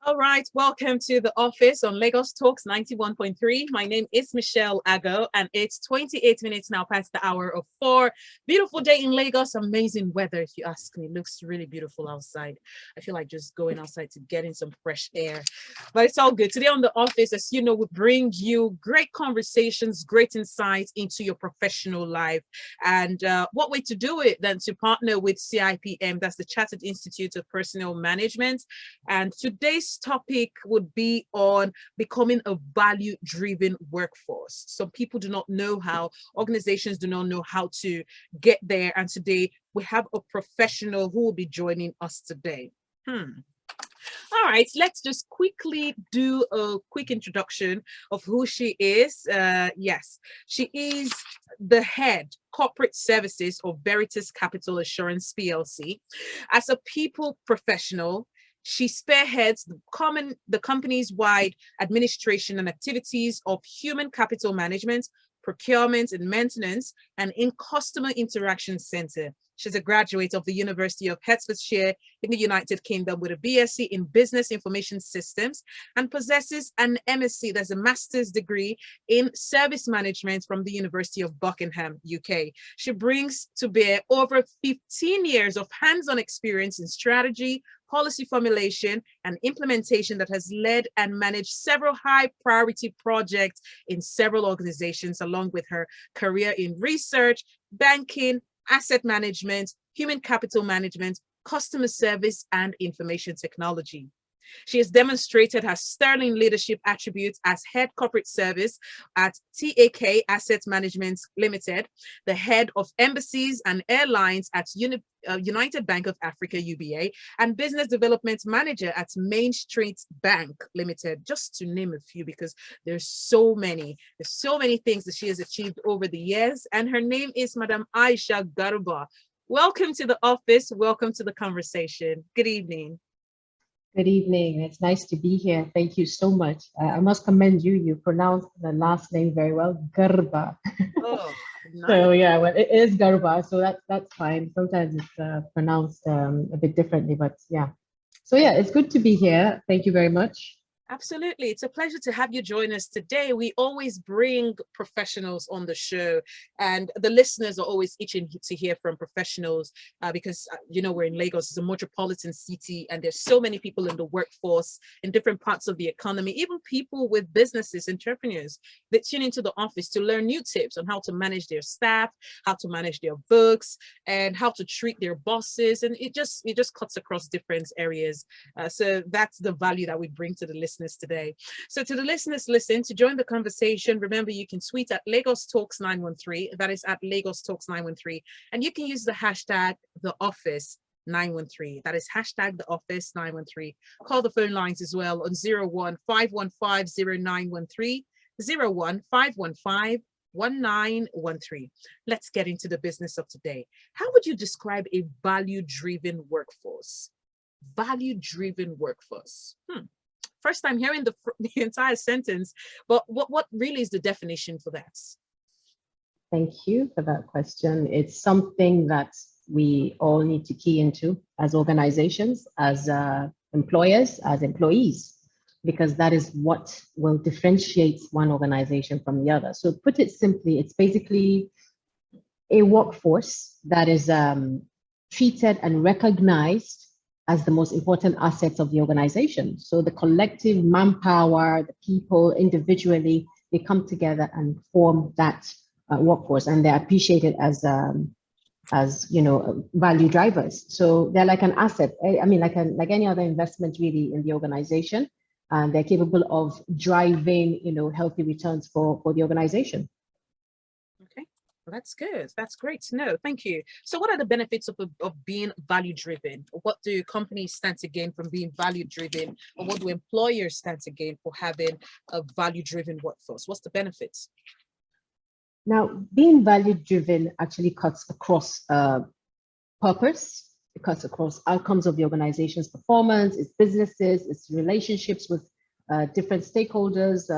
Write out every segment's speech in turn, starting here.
All right, welcome to the office on Lagos Talks 91.3. My name is Michelle Ago, and it's 28 minutes now past the hour of 4. Beautiful day in Lagos, amazing weather, if you ask me. It looks really beautiful outside. I feel like just going outside to get in some fresh air, but it's all good. Today on the office, as you know, we bring you great conversations, great insights into your professional life. And what way to do it than to partner with CIPM, that's the Chartered Institute of Personnel Management. And today's topic would be on becoming a value-driven workforce. Some people do not know how, organizations do not know how to get there. And today we have a professional who will be joining us today. All right, let's just quickly do a quick introduction of who she is. Yes, she is the head corporate services of Veritas Capital Assurance PLC. As a people professional, she spearheads the company's wide administration and activities of human capital management, procurement and maintenance, and in customer interaction center. She's a graduate of the University of Hertfordshire in the United Kingdom with a BSc in Business Information Systems and possesses an MSc, that's a master's degree in Service Management from the University of Buckingham, UK. She brings to bear over 15 years of hands-on experience in strategy, policy formulation, and implementation that has led and managed several high-priority projects in several organizations, along with her career in research, banking, asset management, human capital management, customer service, and information technology. She has demonstrated her sterling leadership attributes as head corporate service at TAK Asset Management Limited, the head of embassies and airlines at United Bank of Africa, UBA, and business development manager at Main Street Bank Limited, just to name a few, because there's so many things that she has achieved over the years. And her name is Madam Aisha Garba. Welcome to the office. Welcome to the conversation. Good evening. Good evening. It's nice to be here. Thank you so much. I must commend you. You pronounced the last name very well, Garba. Oh, nice. So yeah, well, it is Garba, so that's fine. Sometimes it's pronounced a bit differently, but yeah. So yeah, it's good to be here. Thank you very much. Absolutely. It's a pleasure to have you join us today. We always bring professionals on the show, and the listeners are always itching to hear from professionals because, you know, we're in Lagos, it's a metropolitan city, and there's so many people in the workforce in different parts of the economy, even people with businesses, entrepreneurs that tune into the office to learn new tips on how to manage their staff, how to manage their books, and how to treat their bosses. And it just cuts across different areas. So that's the value that we bring to the listeners today. So to the listeners, listen, to join the conversation, remember you can tweet at Lagos Talks 913, that is at Lagos Talks 913, and you can use the hashtag the office 913, that is hashtag the office 913. Call the phone lines as well on 01-515-0913, 01-515-1913. Let's get into the business of today. How would you describe a value-driven workforce? Value-driven workforce. First time hearing the entire sentence, but what really is the definition for that? Thank you for that question. It's something that we all need to key into as organizations, as employers, as employees, because that is what will differentiate one organization from the other. So put it simply, it's basically a workforce that is treated and recognized as the most important assets of the organization. So the collective manpower, the people individually, they come together and form that workforce, and they're appreciated as you know, value drivers. So they're like an asset. I mean, like any other investment really in the organization, and they're capable of driving, you know, healthy returns for the organization. Okay. That's good. That's great to know. Thank you. So what are the benefits of being value driven? What do companies stand to gain from being value driven? Or what do employers stand to gain for having a value driven workforce? What's the benefits? Now, being value driven actually cuts across purpose. It cuts across outcomes of the organization's performance, its businesses, its relationships with different stakeholders,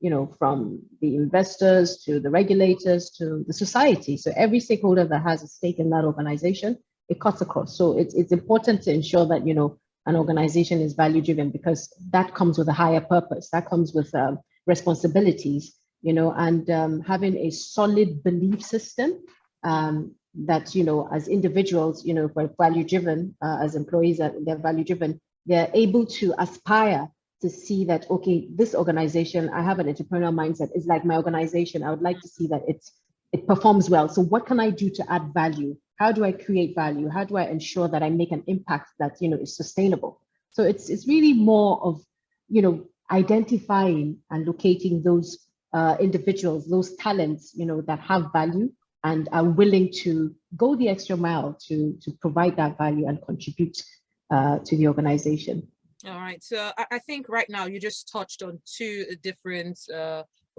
you know, from the investors to the regulators to the society. So every stakeholder that has a stake in that organization, it cuts across. So it's important to ensure that, you know, an organization is value driven, because that comes with a higher purpose, that comes with responsibilities, and having a solid belief system that, as individuals, if we're value driven, as employees, they're value driven, they're able to aspire to see that, okay, this organization, I have an entrepreneurial mindset, it's like my organization. I would like to see that it performs well. So what can I do to add value? How do I create value? How do I ensure that I make an impact that, is sustainable? So it's really more of, identifying and locating those individuals, those talents, that have value and are willing to go the extra mile to provide that value and contribute to the organization. All right. So I think right now you just touched on two different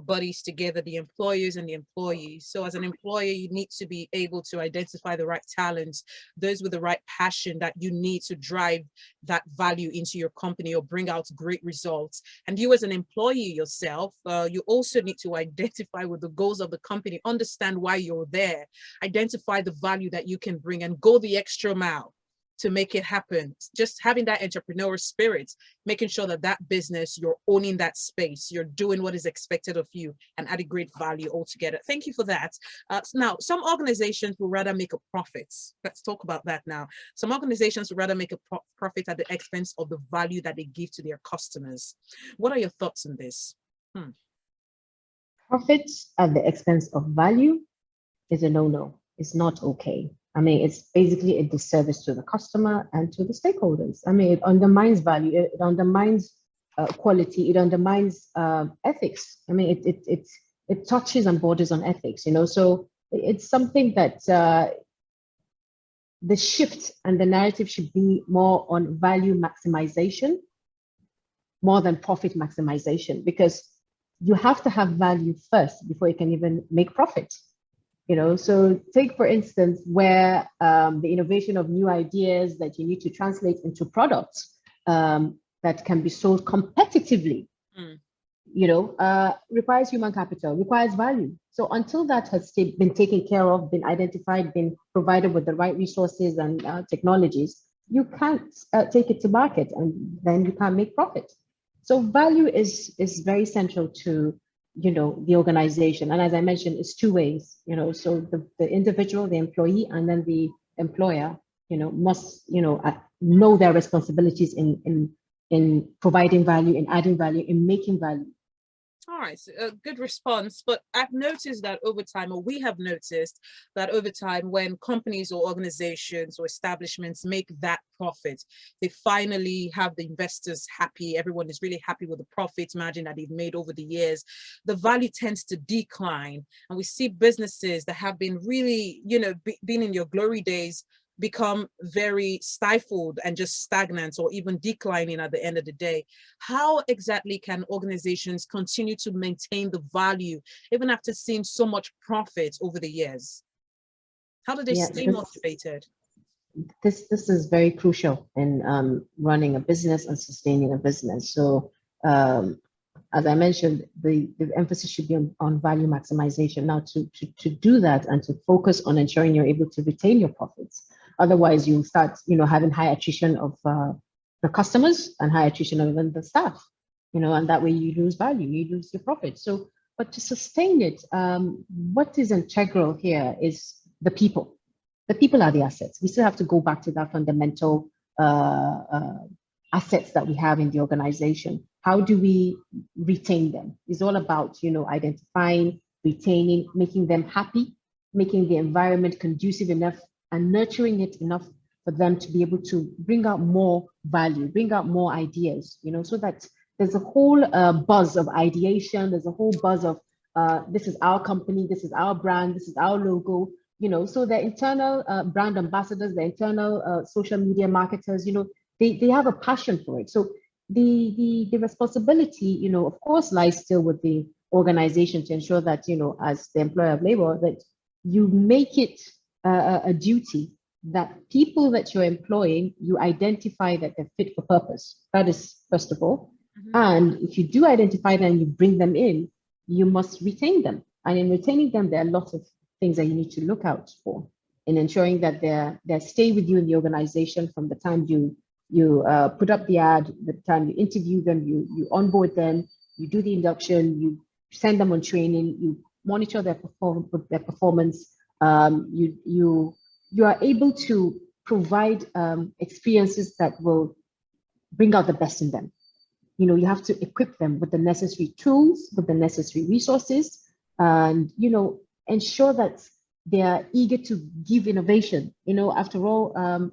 bodies together, the employers and the employees. So as an employer, you need to be able to identify the right talents, those with the right passion that you need to drive that value into your company or bring out great results. And you as an employee yourself, you also need to identify with the goals of the company, understand why you're there, identify the value that you can bring and go the extra mile to make it happen. Just having that entrepreneurial spirit, making sure that business, you're owning that space, you're doing what is expected of you and adding great value altogether. Thank you for that. Now, some organizations will rather make a profit. Let's talk about that now. Some organizations will rather make a profit at the expense of the value that they give to their customers. What are your thoughts on this? Profits at the expense of value is a no-no. It's not okay. I mean, it's basically a disservice to the customer and to the stakeholders. I mean, it undermines value, it undermines quality, it undermines ethics. I mean, it touches and borders on ethics, so it's something that the shift and the narrative should be more on value maximization more than profit maximization, because you have to have value first before you can even make profit. So take, for instance, where the innovation of new ideas that you need to translate into products that can be sold competitively, requires human capital, requires value. So until that has been taken care of, been identified, been provided with the right resources and technologies, you can't take it to market, and then you can't make profit. So value is very central to the organization. And as I mentioned, it's two ways, so the individual, the employee, and then the employer, must, know their responsibilities in providing value, in adding value, in making value. All right, so a good response. But I've noticed that over time, or we have noticed that over time, when companies or organizations or establishments make that profit, they finally have the investors happy. Everyone is really happy with the profit margin that they've made over the years. The value tends to decline. And we see businesses that have been really, been in your glory days become very stifled and just stagnant or even declining at the end of the day. How exactly can organizations continue to maintain the value even after seeing so much profit over the years? How do they stay motivated? This is very crucial in running a business and sustaining a business. So as I mentioned, the emphasis should be on value maximization. Now, to do that and to focus on ensuring you're able to retain your profits. Otherwise, you start, having high attrition of the customers and high attrition of even the staff, and that way you lose value, you lose your profit. So, but to sustain it, what is integral here is the people. The people are the assets. We still have to go back to that fundamental assets that we have in the organization. How do we retain them? It's all about, identifying, retaining, making them happy, making the environment conducive enough and nurturing it enough for them to be able to bring out more value, bring out more ideas, so that there's a whole buzz of ideation, there's a whole buzz of this is our company, this is our brand, this is our logo, so the internal brand ambassadors, the internal social media marketers, they have a passion for it. So the responsibility, of course, lies still with the organization to ensure that, as the employer of labor, that you make it a duty that people that you're employing, you identify that they're fit for purpose. That is, first of all. And if you do identify them and you bring them in, you must retain them. And in retaining them, there are lots of things that you need to look out for in ensuring that they stay with you in the organization from the time you you put up the ad, the time you interview them, you onboard them, you do the induction, you send them on training, you monitor their performance. You are able to provide experiences that will bring out the best in them. You know, you have to equip them with the necessary tools, with the necessary resources, and, you know, ensure that they are eager to give innovation. You know, after all,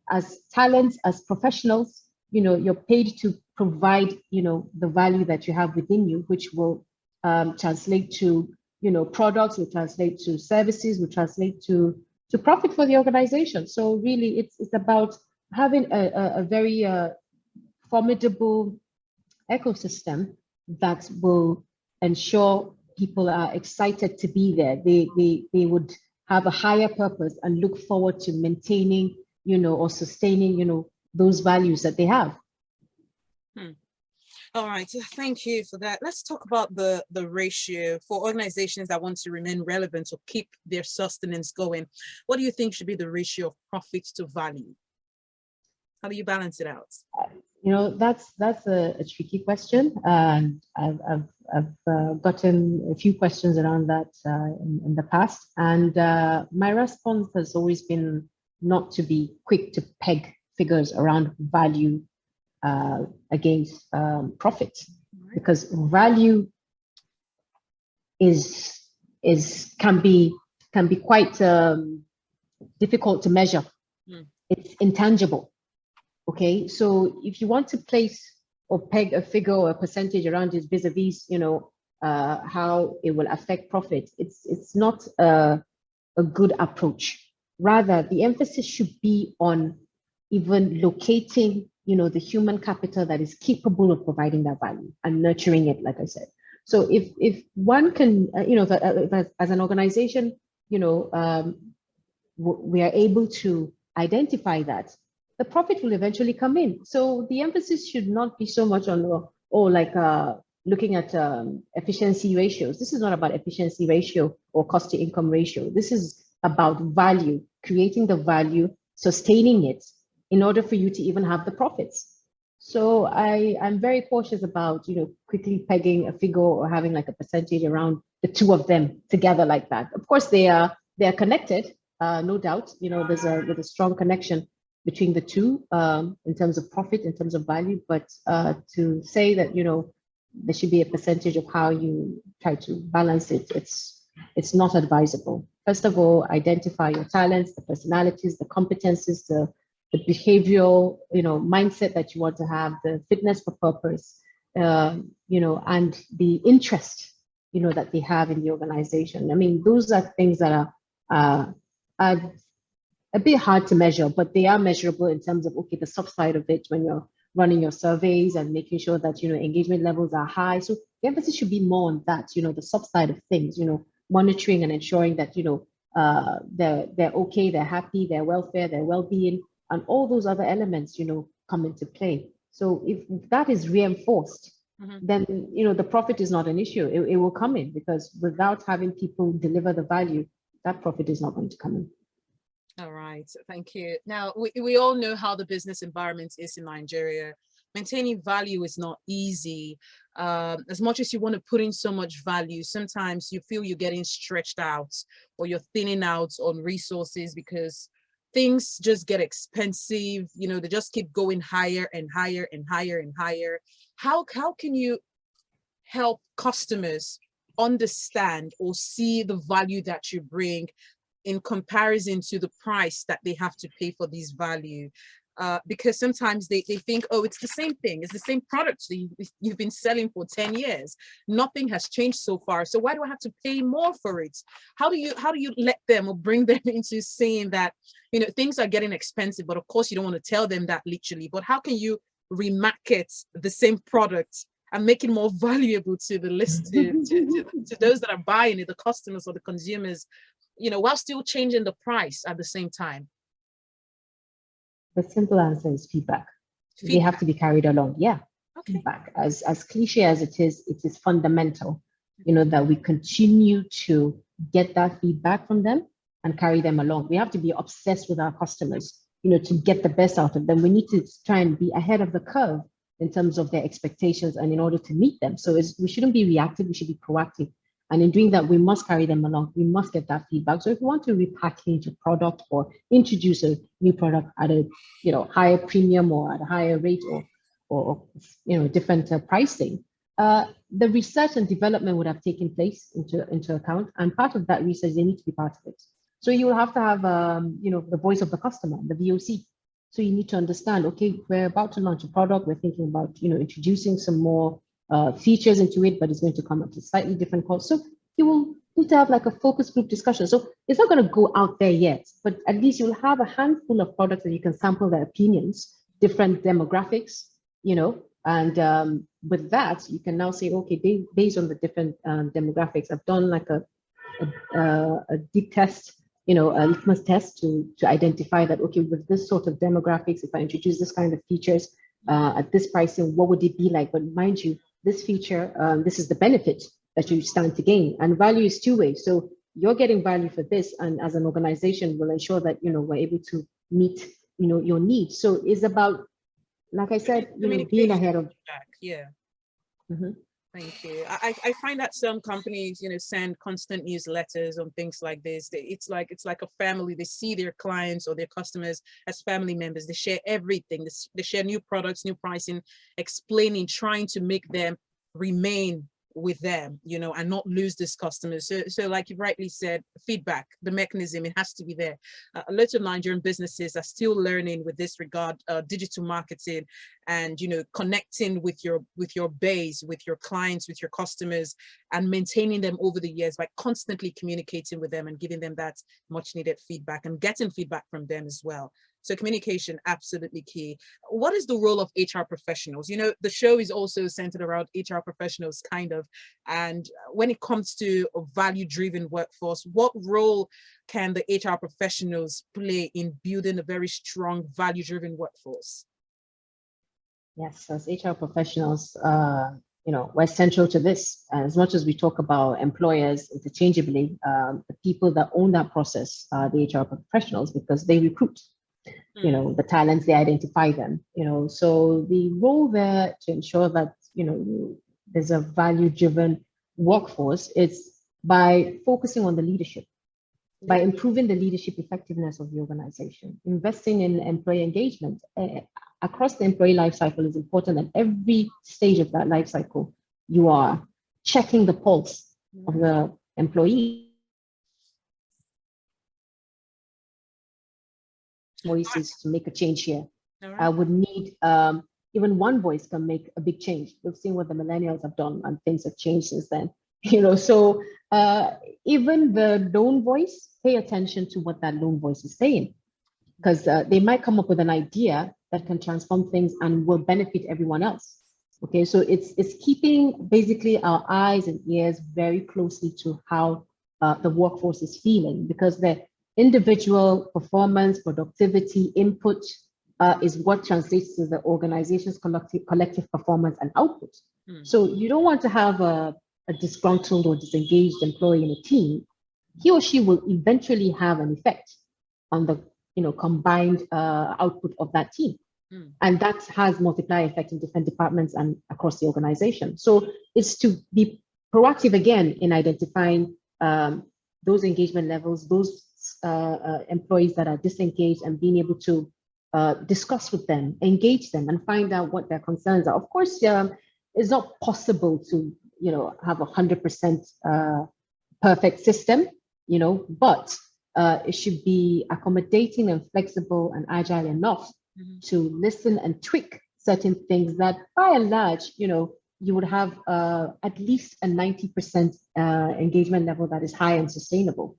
as talents, as professionals, you know, you're paid to provide, you know, the value that you have within you, which will translate to, you know, products, will translate to services, will translate to profit for the organization. So really, it's about having a very formidable ecosystem that will ensure people are excited to be there. They would have a higher purpose and look forward to maintaining, you know, or sustaining, you know, those values that they have. All right, thank you for that. Let's talk about the ratio for organizations that want to remain relevant or keep their sustenance going. What do you think should be the ratio of profit to value? How do you balance it out? You know, that's a tricky question, and I've gotten a few questions around that in the past, and my response has always been not to be quick to peg figures around value against profit, because value can be quite difficult to measure. It's intangible. Okay, so if you want to place or peg a figure or a percentage around it vis-a-vis, you know, how it will affect profit, it's not a good approach. Rather, the emphasis should be on even locating, you know, the human capital that is capable of providing that value and nurturing it, like I said. So if one can, you know, as an organization, you know, we are able to identify that, the profit will eventually come in. So the emphasis should not be so much on, looking at efficiency ratios. This is not about efficiency ratio or cost to income ratio. This is about value, creating the value, sustaining it in order for you to even have the profits. So I'm very cautious about, you know, quickly pegging a figure or having like a percentage around the two of them together like that. Of course, they are connected, no doubt. You know, there's a strong connection between the two in terms of profit, in terms of value, but to say that, you know, there should be a percentage of how you try to balance it, it's not advisable. First of all, identify your talents, the personalities, the competencies, the behavioral, you know, mindset that you want to have, the fitness for purpose, you know, and the interest, you know, that they have in the organization. I mean, those are things that are a bit hard to measure, but they are measurable in terms of, okay, the soft side of it when you're running your surveys and making sure that, you know, engagement levels are high. So the emphasis should be more on that, you know, the soft side of things, you know, monitoring and ensuring that, you know, they're okay, they're happy, their welfare, their well-being, and all those other elements, you know, come into play. So if that is reinforced, then, you know, the profit is not an issue. It will come in, because without having people deliver the value, that profit is not going to come in. All right, thank you. Now, we all know how the business environment is in Nigeria. Maintaining value is not easy. As much as you want to put in so much value, sometimes you feel you're getting stretched out or you're thinning out on resources because things just get expensive. You know, they just keep going higher and higher and higher and higher. How can you help customers understand or see the value that you bring in comparison to the price that they have to pay for this value? Because sometimes they think, oh, it's the same thing, it's the same product you've been selling for 10 years. Nothing has changed so far. So why do I have to pay more for it? How do you let them or bring them into saying that, you know, things are getting expensive, but of course you don't want to tell them that literally, but how can you remarket the same product and make it more valuable to the list to those that are buying it, the customers or the consumers, you know, while still changing the price at the same time? The simple answer is feedback. They have to be carried along. Yeah. Okay. Feedback, as cliche as it is fundamental, you know, that we continue to get that feedback from them and carry them along. We have to be obsessed with our customers. to get the best out of them. We need to try and be ahead of the curve in terms of their expectations and in order to meet them. So we shouldn't be reactive, we should be proactive. And in doing that, we must carry them along. We must get that feedback. So if we want to repackage a product or introduce a new product at a higher premium or at a higher rate or different pricing, the research and development would have taken place into account. And part of that research, they need to be part of it. So you will have to have the voice of the customer, the VOC. So you need to understand, okay, we're about to launch a product. We're thinking about introducing some more features into it, but it's going to come at a slightly different cost. So you will need to have like a focus group discussion. So it's not going to go out there yet, but at least you'll have a handful of products that you can sample their opinions, different demographics, and with that, you can now say, okay, based on the different demographics, I've done like a deep test, a litmus test to identify that, okay, with this sort of demographics, if I introduce this kind of features at this pricing, what would it be like? But mind you, this feature, this is the benefit that you stand to gain, and value is two-way. So you're getting value for this, and as an organization, we'll ensure that we're able to meet your needs. So it's about, like I said, being ahead of. Yeah. Mm-hmm. Thank you. I find that some companies, send constant newsletters on things like this. It's like a family. They see their clients or their customers as family members. They share everything. They share new products, new pricing, explaining, trying to make them remain with them, and not lose this customers. So like you rightly said, feedback, the mechanism, it has to be there. A lot of Nigerian businesses are still learning with this regard, digital marketing and connecting with your base, with your clients, with your customers, and maintaining them over the years by constantly communicating with them and giving them that much needed feedback and getting feedback from them as well. So communication, absolutely key. What is the role of HR professionals? The show is also centered around HR professionals, kind of. And when it comes to a value-driven workforce, what role can the HR professionals play in building a very strong value-driven workforce? Yes, as HR professionals, we're central to this. As much as we talk about employers interchangeably, the people that own that process are the HR professionals because they recruit. The talents, they identify them, so the role there to ensure that, there's a value-driven workforce is by focusing on the leadership, by improving the leadership effectiveness of the organization, investing in employee engagement across the employee life cycle is important. At every stage of that life cycle, you are checking the pulse of the employee. Voices to make a change here. I would need even one voice can make a big change. We've seen what the millennials have done and things have changed since then. So even the lone voice, pay attention to what that lone voice is saying, because they might come up with an idea that can transform things and will benefit everyone else. Okay, so it's keeping basically our eyes and ears very closely to how the workforce is feeling, because the individual performance, productivity, input is what translates to the organization's collective performance and output. So you don't want to have a disgruntled or disengaged employee in a team. He or she will eventually have an effect on the combined output of that team. And that has multiplier effect in different departments and across the organization. So it's to be proactive again in identifying those engagement levels, those employees that are disengaged, and being able to discuss with them, engage them, and find out what their concerns are. Of course, it's not possible to have 100% perfect system, but it should be accommodating and flexible and agile enough to listen and tweak certain things that, by and large, you would have at least a 90% engagement level that is high and sustainable.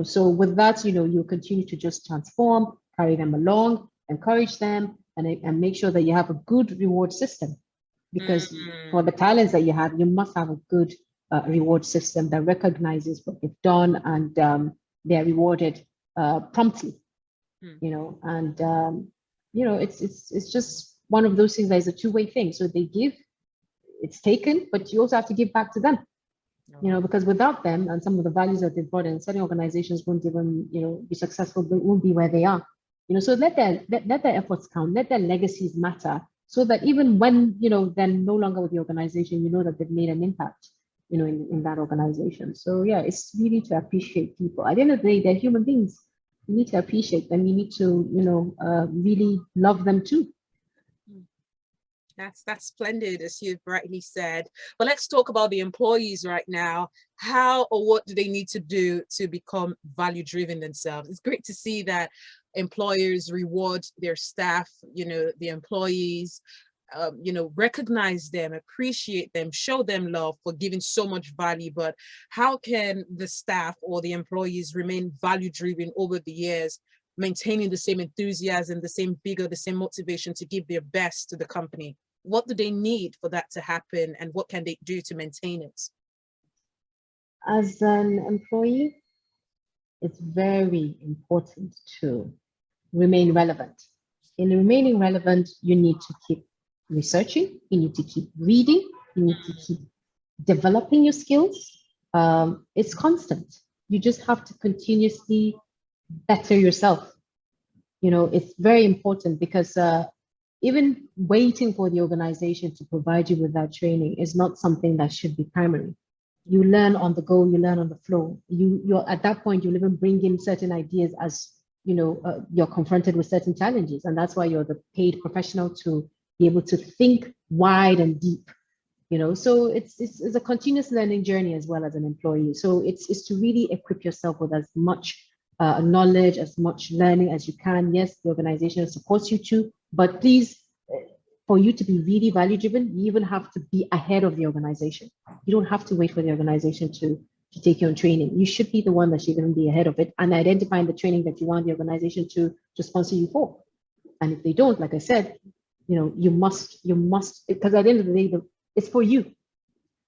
So with that, you continue to just transform, carry them along, encourage them, and make sure that you have a good reward system. Because for the talents that you have, you must have a good reward system that recognizes what they've done, and they're rewarded promptly. It's just one of those things that is a two-way thing. So they give, it's taken, but you also have to give back to them. Because without them and some of the values that they've brought in, certain organizations won't even, be successful, but won't be where they are. So let their efforts count, let their legacies matter, so that even when, they're no longer with the organization, that they've made an impact, in that organization. So yeah, it's really to appreciate people. At the end of the day, they're human beings. You need to appreciate them. You need to, really love them too. That's splendid, as you've rightly said. But let's talk about the employees right now. How or what do they need to do to become value-driven themselves? It's great to see that employers reward their staff, the employees, recognize them, appreciate them, show them love for giving so much value. But how can the staff or the employees remain value-driven over the years, maintaining the same enthusiasm, the same vigor, the same motivation to give their best to the company? What do they need for that to happen, and what can they do to maintain it? As an employee, it's very important to remain relevant. In remaining relevant, you need to keep researching, you need to keep reading, you need to keep developing your skills. It's constant. You just have to continuously better yourself. It's very important, because even waiting for the organization to provide you with that training is not something that should be primary. You learn on the go, you learn on the flow. You're at that point, you'll even bring in certain ideas as you're confronted with certain challenges, and that's why you're the paid professional, to be able to think wide and deep. So it's a continuous learning journey as well as an employee. So it's to really equip yourself with as much knowledge, as much learning as you can. Yes, the organization supports you too, but please, for you to be really value driven, you even have to be ahead of the organization. You don't have to wait for the organization to take you on training. You should be the one that should even be ahead of it, and identifying the training that you want the organization to sponsor you for. And if they don't, like I said, you must, because at the end of the day, it's for you.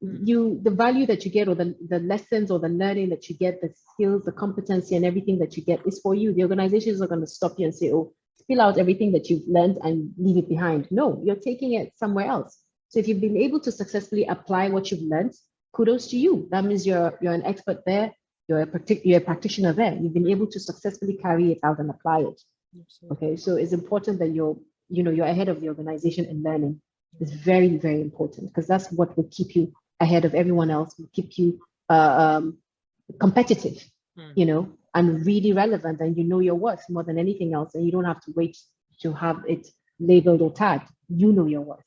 The value that you get, or the lessons or the learning that you get, the skills, the competency and everything that you get is for you. The organization is not going to stop you and say, oh, spill out everything that you've learned and leave it behind. No, you're taking it somewhere else. So if you've been able to successfully apply what you've learned, kudos to you. That means you're an expert there. You're a practitioner there. You've been able to successfully carry it out and apply it. Absolutely. Okay, so it's important that you're ahead of the organization in learning. It's very, very important, because that's what will keep you ahead of everyone else, will keep you competitive, and really relevant, and your worth more than anything else, and you don't have to wait to have it labeled or tagged. You know your worth.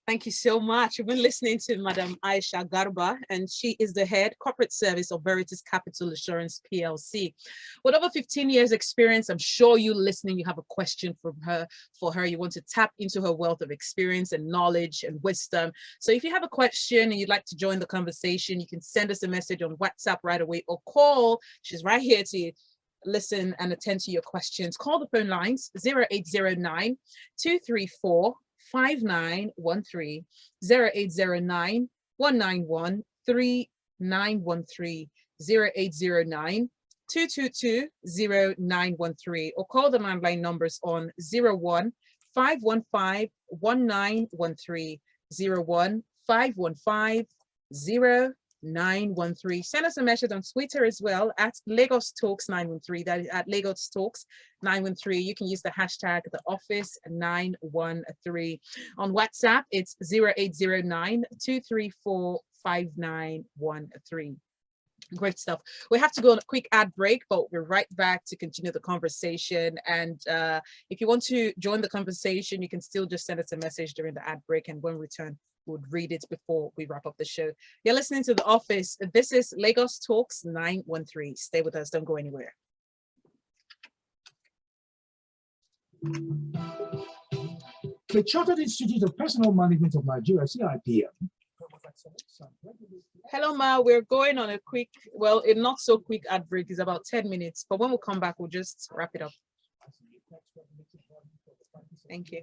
Thank you so much. We've been listening to Madam Aisha Garba, and she is the head corporate service of Veritas Capital Assurance PLC. With over 15 years experience, I'm sure you listening, you have a question for her. You want to tap into her wealth of experience and knowledge and wisdom. So if you have a question and you'd like to join the conversation, you can send us a message on WhatsApp right away, or call. She's right here to listen and attend to your questions. Call the phone lines 0809 234 5913, 0809 191 3913, 0809 222 0913, or call the landline numbers on 01 515 1913, 01 515 0913. Send us a message on Twitter as well at Lagos Talks 913. That is at Lagos Talks 913. You can use the hashtag the office 913. On WhatsApp, it's 0809 234 5913. Great stuff. We have to go on a quick ad break, but we're right back to continue the conversation. And if you want to join the conversation, you can still just send us a message during the ad break, and when we return, we'll read it before we wrap up the show. You're listening to The Office. This is Lagos Talks 913. Stay with us. Don't go anywhere. The Chartered Institute of Personal Management of Nigeria, CIPM. Hello, Ma. We're going on a quick, well, a not so quick ad break. It's about 10 minutes, but when we come back, we'll just wrap it up. Thank you.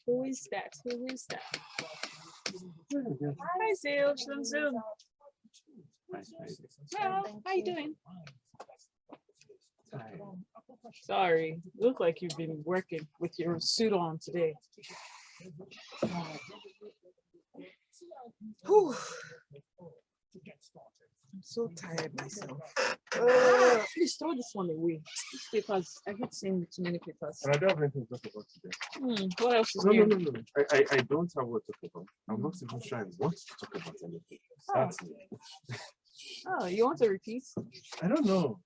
Who is that? Who is that? Hi, Zil. She's on Zoom. Well, how you doing? Sorry, look like you've been working with your suit on today. Whew. I'm so tired myself. Please throw this one away. These papers, I hate seeing too many papers. And I don't have anything to talk about today. What else is No. new? I don't have what to talk about. I'm not even sure I want to talk about anything. That's it. Oh, you want to repeat? I don't know.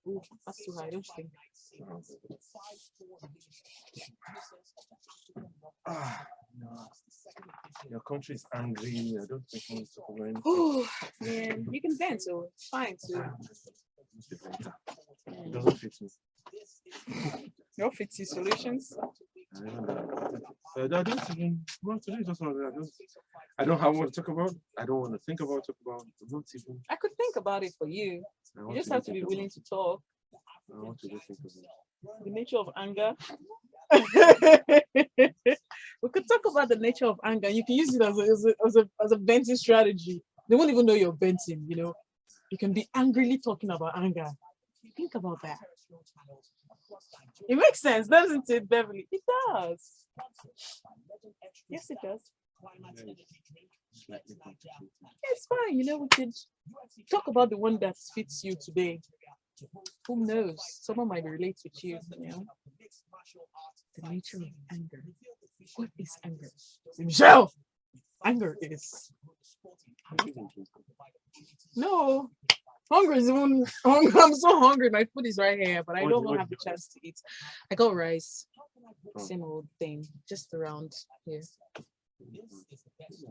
Ooh, that's too high, I don't think. Your country is angry. I don't think I want to talk about anything. Oh, yeah, you can vent, so it's fine too. It doesn't fit me. No fitty solutions. I don't know. I don't even want to do just what I don't have what to talk about. I don't want to think about talk about. Not even. I could think about it for you. You just have to be willing to talk. I want to think about it. The nature of anger. We could talk about the nature of anger. You can use it as a venting strategy. They won't even know you're venting, you know. You can be angrily talking about anger. Think about that. It makes sense, doesn't it, Beverly? It does. Yes, it does. It's fine. You know, we could talk about the one that fits you today. Who knows? Someone might relate with you, you know. The nature of anger. What is anger? Michelle! Anger is. No. Hunger is even. I'm so hungry. My food is right here, but I don't even have the chance to eat. I got rice. Same old thing. Just around here.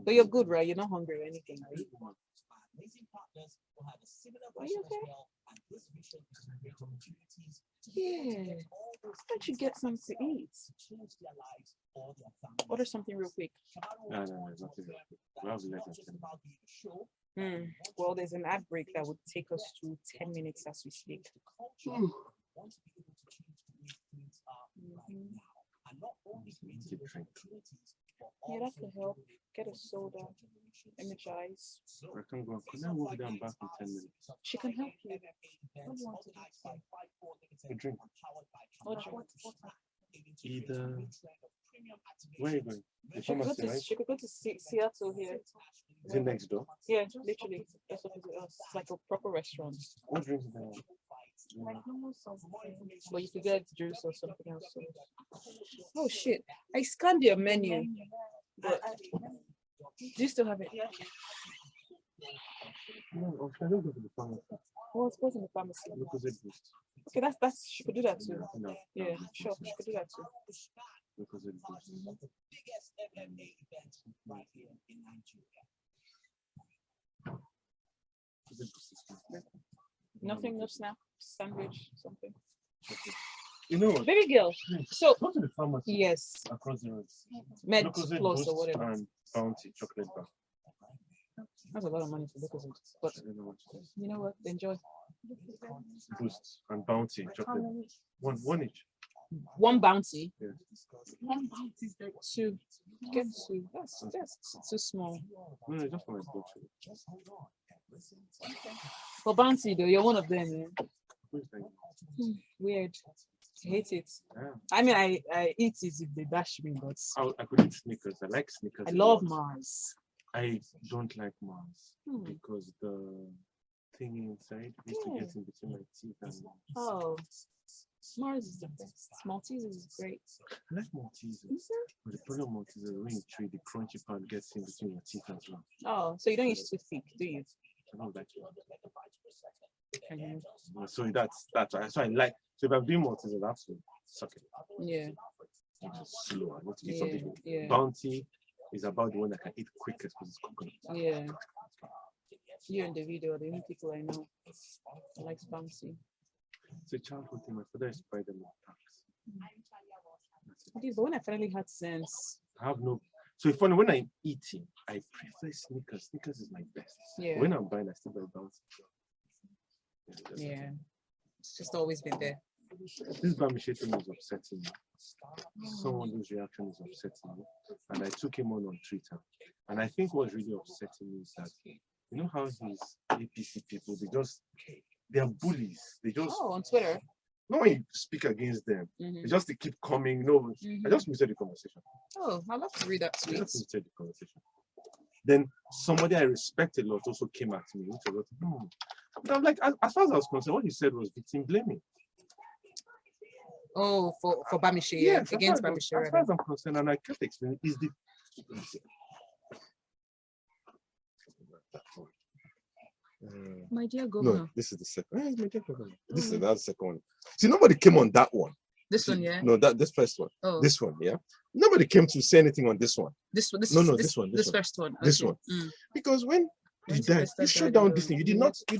But you're good, right? You're not hungry or anything, right? Are you okay? Yeah. Why don't you get something to eat? Order something real quick. No, nothing. Well, there's an ad break that would take us to 10 minutes as we speak. Yeah, that could help. Get a soda, energize. I can go. Can I walk down back in 10 minutes? She can help you. What do you want to do? A drink. What drink? Either. Where are you going? The pharmacy, right? She could go to Seattle here. Is it next door? Yeah, literally. That's what it is. It's like a proper restaurant. What drinks do they have? But you could get juice or something else. Oh shit! I scanned your menu. But do you still have it? No, I don't go to the pharmacy. Oh, it's supposed in the pharmacy. Because it boosts. Okay, that's she could do that too. No. Yeah, sure, she could do that too. Because it boosts. Nothing, no snack, sandwich, something. You know what? Baby girl. So Go to the pharmacy. yes, Across the road. Med Lucozade Plus or Boost whatever. and Bounty chocolate bar. That's a lot of money for Lucozade. But I don't know what it is. you know what? Enjoy. Boost and Bounty chocolate. One each. One bounty. Yeah. One bounty is there. Two. Get two. That's too small. No, just for my blood sugar. For bounty though, you're one of them. Yeah? Who's that? Weird. I hate it. Yeah. I mean, I eat it if they dash me, but I could eat Snickers. I like Snickers. I love Mars. I don't like Mars Hmm. because the thing inside used to get in between my teeth and Oh, Mars is the best. Maltesers is great. I like Maltesers. But the problem with Maltesers is when you chew, the crunchy part gets in between your teeth as well. Oh, so you don't use toothpick, do you? I don't like it. So that's why. So I like. So if I'm doing Maltesers, I have to suck it. Yeah. It's slow. I want to eat Yeah, something. yeah. Bounty is about the one that can eat quickest because it's coconut. Yeah. You and the video are the only people I know. I like bouncy. It's a childhood thing. My father used to buy them in packs. But when I finally had sense, I have no. So it's funny when I'm eating, I prefer Snickers. Snickers is my best. yeah, When I'm buying, I still buy Bounty. yeah, it's just always been there. This Bamishe thing was upsetting me. Someone's reaction is upsetting me. And I took him on Twitter. And I think what's really upsetting me is that, you know how these APC people, they're bullies. They just, Oh, on Twitter. not when you speak against them. It's just they keep coming. No, I just muted the conversation. Oh, I'd love to read that I tweet. just muted the conversation. Then somebody I respect a lot also came at me. Which was, But I'm like, as far as I was concerned, what you said was victim blaming. Oh, for Bamishe, Yes, against as Bamishe. far as I'm concerned, and I kept explaining, is the My dear governor. no, this is the second. My dear governor. This is another second one. See, nobody came on that one. This one, yeah. No, this first one. Oh, This one, yeah. Nobody came to say anything on this one. this one. This No, is- no, this, this one. This first one. This okay. one. Because when you When died, Sylvester you shut died, down oh, this thing. You did yeah. not. You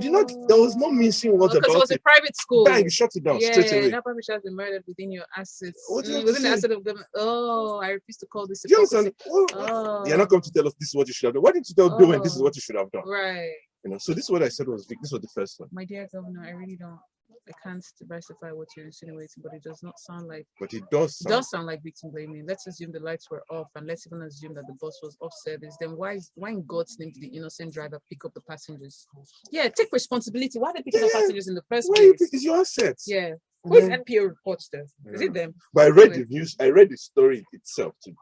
did not. There was no mincing words Because it about was a it. private school. Bang, you shut it down straight away. That Bamishe has been murdered within your assets. What do you have to Within the say? asset of government. Oh, I refuse to call this. Do you understand? Oh. You're not going to tell us this is what you should have done. Why didn't you tell Bill when this is what you should have done? Right. So this is what I said was this was the first one. My dear governor, I really don't. I can't diversify what you're insinuating, but it does not sound like. But it does It does sound like victim blaming. Let's assume the lights were off, and let's even assume that the bus was off service. Then why in God's name did the innocent driver pick up the passengers? Yeah, take responsibility. Why are they picking up passengers in the first place? It's your assets. Yeah. Who is NPO reports though? Is it them? But I read the news. I read the story itself too.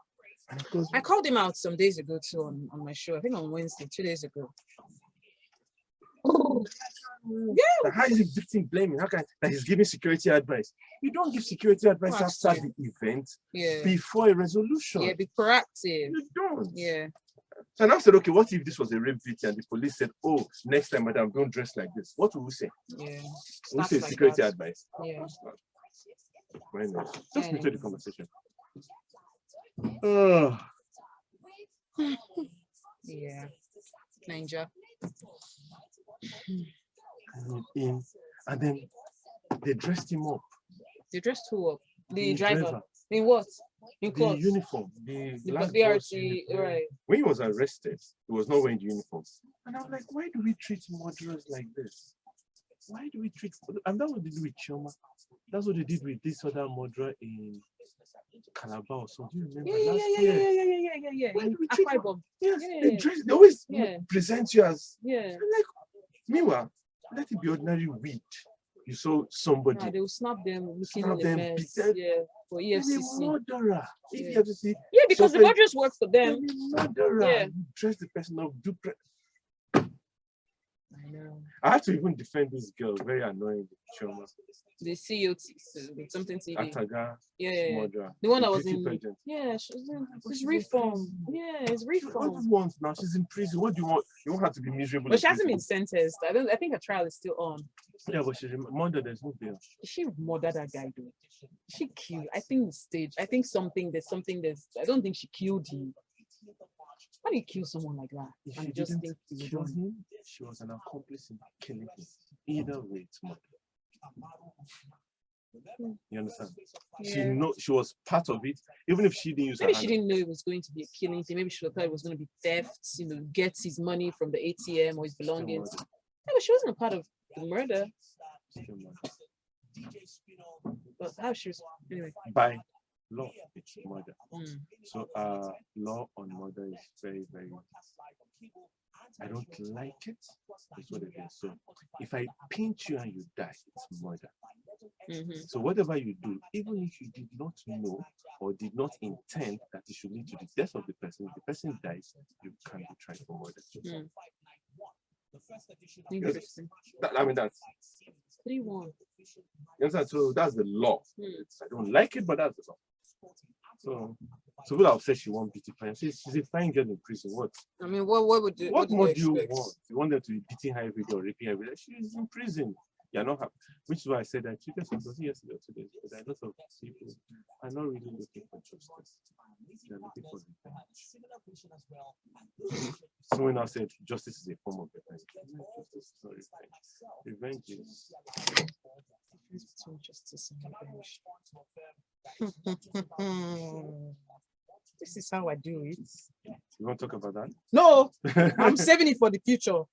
I called him out some days ago too on my show. I think on Wednesday, 2 days ago. Yeah. How is he victim blaming? How can that he's giving security advice? You don't give security advice after the event. Yeah. Before a resolution. Yeah, be proactive. You don't. Yeah. And I said, okay, what if this was a rape victim and the police said, oh, next time, madam, don't dress like this? What will we say? Yeah. We'll say security advice. Yeah. Very nice. Just muted the conversation. Yeah. Ninja. And then they dressed him up. They dressed who up? The driver. In what? In clothes? The uniform. The BRT, right. When he was arrested, he was not wearing the uniform. And I was like, why do we treat murderers like this? Why do we treat... And that's what they do with Chioma. That's what they did with this other murderer in Calabar. So do you remember last year? Yeah. Why do we treat them? Yes, they always present you as... Yeah. Like, meanwhile, let it be ordinary weed. You saw somebody. They will snap them, looking Snap in the them, mess. beat them. Yeah, for EFCC. Murderer. Yeah. EFCC. Yeah, because the murderers work for them. Murderer. Yeah. You dress the person up. I know. I had to even defend this girl. Very annoying. Chioma. The CEO, something TV. Ataga. Yeah. Murderer. The one that was in. Pageant. Yeah, it's reform. Yeah, it's reform. What do you want now? She's in prison. What do you want? You want her to be miserable. But she hasn't been sentenced. I think her trial is still on. Yeah, but she's murdered. There's no bail. She murdered that guy, though. She killed. I think the stage. I think there's. I don't think she killed him. How do you kill someone like that? If And she just didn't think you kill don't. him, she was an accomplice in killing him. Either way, it's murder. You understand? Yeah. She was part of it, even if she didn't use Maybe her she hand. didn't know it was going to be a killing thing. Maybe she thought it was going to be theft, get his money from the ATM or his belongings. Still No, but she wasn't a part of the murder. Still murder. But how she was anyway. By law, it's murder. Mm. So law on murder is very, very, I don't like it. That's what it is. So if I pinch you and you die, it's murder. So whatever you do, even if you did not know or did not intend that it should lead to the death of the person, if the person dies, you can be tried for murder. Interesting. I mean, that's 3-1. you understand? So that's the law. I don't like it, but that's the law. So people have said she won't beat it. She's a fine girl in prison. What? I mean, what would you? What more do you expect? want? You want them to be beating her every day or raping her every day? She's in prison. You're not happy. Which is why I said I tweeted something yesterday or 2 days ago. That a lot of people are not really looking for justice. They're looking for revenge. Someone else said justice is a form of revenge. Justice is not revenge. Revenge is between justice and revenge. This is how I do it. You want to talk about that? No, I'm saving it for the future.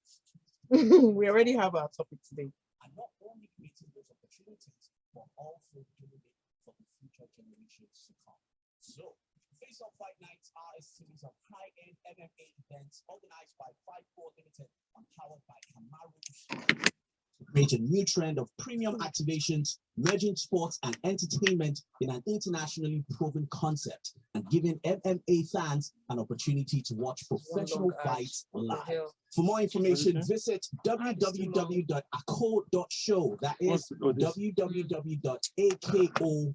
We already have our topic today. And not only creating those opportunities, but also doing it for the future generations to come. So, Face Off Fight Nights are a series of high-end MMA events organized by Fight4 Limited and powered by Kamaru. create a new trend of premium activations, merging sports and entertainment in an internationally proven concept and giving MMA fans an opportunity to watch professional fights live. For more information, visit www.ako.show. That is www.ako.show.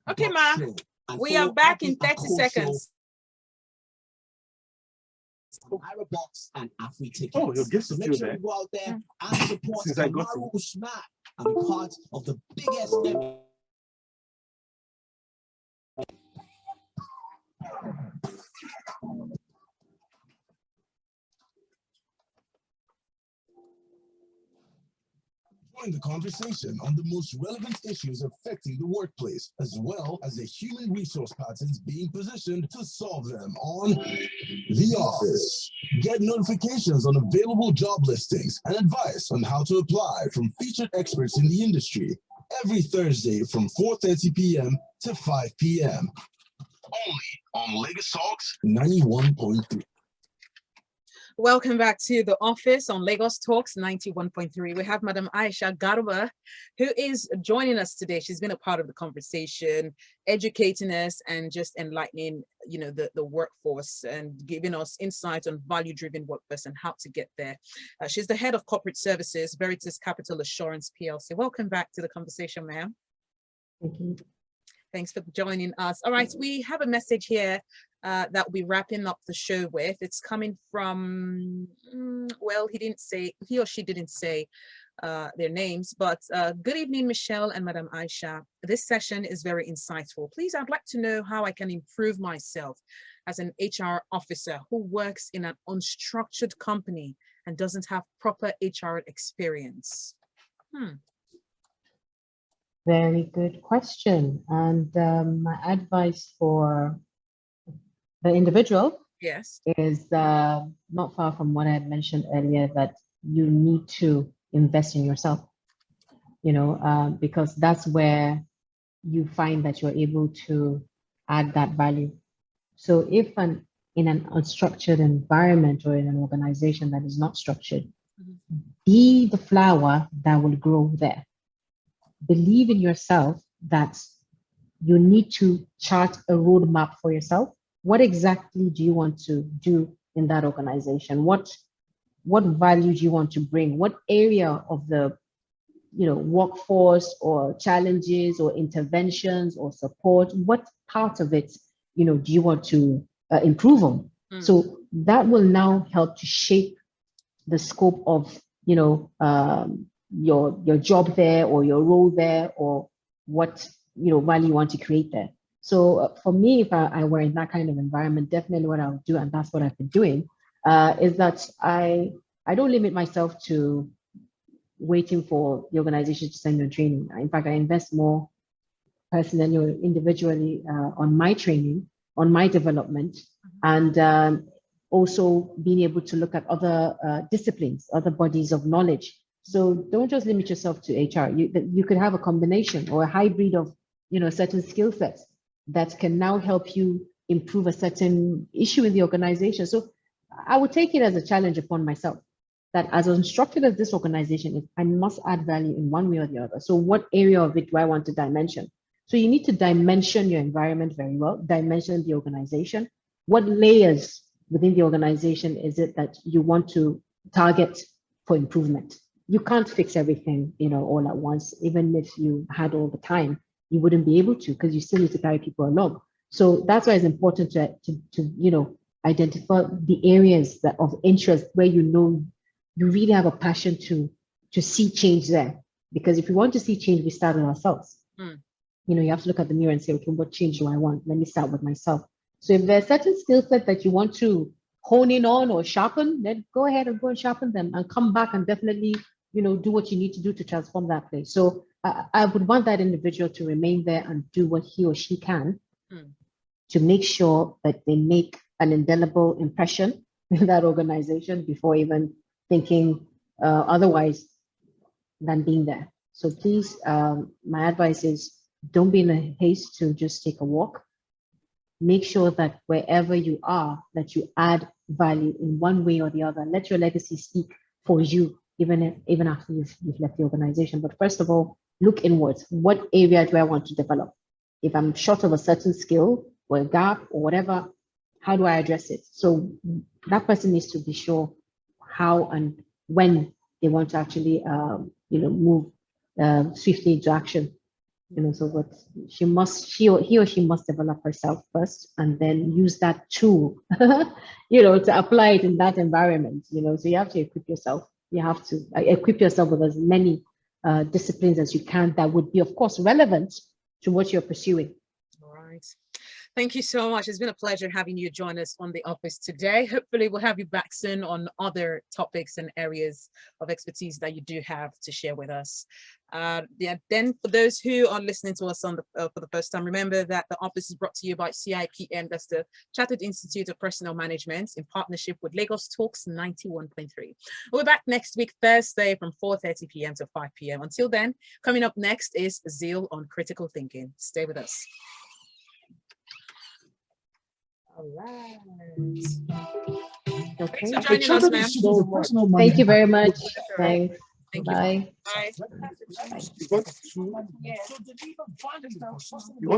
Okay, ma. We are back in 30 seconds. Ira Box and Afri tickets. Oh, your guest So is make still sure there. you go out there and support Since I got Kamaru Usman and be part of the biggest Join the conversation on the most relevant issues affecting the workplace, as well as the human resource patterns being positioned to solve them on The Office. Get notifications on available job listings and advice on how to apply from featured experts in the industry every Thursday from 4:30 p.m. to 5 p.m. Only on Lagos Talks 91.3. Welcome back to The Office on Lagos Talks 91.3. We have Madam Aisha Garba, who is joining us today. She's been a part of the conversation, educating us and just enlightening, the workforce and giving us insight on value-driven workforce and how to get there. She's the head of corporate services, Veritas Capital Assurance PLC. Welcome back to the conversation, ma'am. Thank you. Thanks for joining us. All right, we have a message here that we're wrapping up the show with. It's coming from, well, he or she didn't say their names, but good evening, Michelle and Madam Aisha. This session is very insightful. Please, I'd like to know how I can improve myself as an HR officer who works in an unstructured company and doesn't have proper HR experience. Very good question. And my advice for the individual is not far from what I had mentioned earlier, that you need to invest in yourself, because that's where you find that you're able to add that value. So if in an unstructured environment or in an organization that is not structured, be the flower that will grow there. Believe in yourself that you need to chart a roadmap for yourself. What exactly do you want to do in that organization? What value do you want to bring? What area of the workforce or challenges or interventions or support, what part of it do you want to improve on? So that will now help to shape the scope of your job there, or your role there, or what value you want to create there. So for me, if I were in that kind of environment, definitely what I would do, and that's what I've been doing, is that I don't limit myself to waiting for the organization to send me training. In fact, I invest more personally or individually on my training, on my development, and also being able to look at other disciplines, other bodies of knowledge. So don't just limit yourself to HR. You could have a combination or a hybrid of certain skill sets that can now help you improve a certain issue in the organization. So I would take it as a challenge upon myself that as unstructured as this organization is, I must add value in one way or the other. So what area of it do I want to dimension? So you need to dimension your environment very well, dimension the organization. What layers within the organization is it that you want to target for improvement? You can't fix everything, all at once. Even if you had all the time, you wouldn't be able to, because you still need to carry people along. So that's why it's important to identify the areas of interest where you really have a passion to see change there. Because if you want to see change, we start with ourselves. You have to look at the mirror and say, okay, what change do I want? Let me start with myself. So if there's certain skill set that you want to hone in on or sharpen, then go ahead and go and sharpen them and come back and definitely, do what you need to do to transform that place. So I would want that individual to remain there and do what he or she can to make sure that they make an indelible impression in that organization before even thinking otherwise than being there. So please, my advice is don't be in a haste to just take a walk. Make sure that wherever you are, that you add value in one way or the other. Let your legacy speak for you even after you've left the organization. But first of all, look inwards. What area do I want to develop? If I'm short of a certain skill or a gap or whatever, how do I address it? So that person needs to be sure how and when they want to actually, move swiftly into action. So what he or she must develop herself first, and then use that tool, to apply it in that environment. So you have to equip yourself. You have to equip yourself with as many disciplines as you can that would be, of course, relevant to what you're pursuing. All right. Thank you so much. It's been a pleasure having you join us on The Office today. Hopefully we'll have you back soon on other topics and areas of expertise that you do have to share with us. Then for those who are listening to us on for the first time, remember that The Office is brought to you by CIPM, that's the Chartered Institute of Personnel Management, in partnership with Lagos Talks 91.3. We'll be back next week, Thursday, from 4:30 p.m. to 5 p.m. Until then, coming up next is Zeal on Critical Thinking. Stay with us. All right. Okay. Thanks for joining us, ma'am. Thank you very much. Right. Thanks. Thank Bye. Bye. You want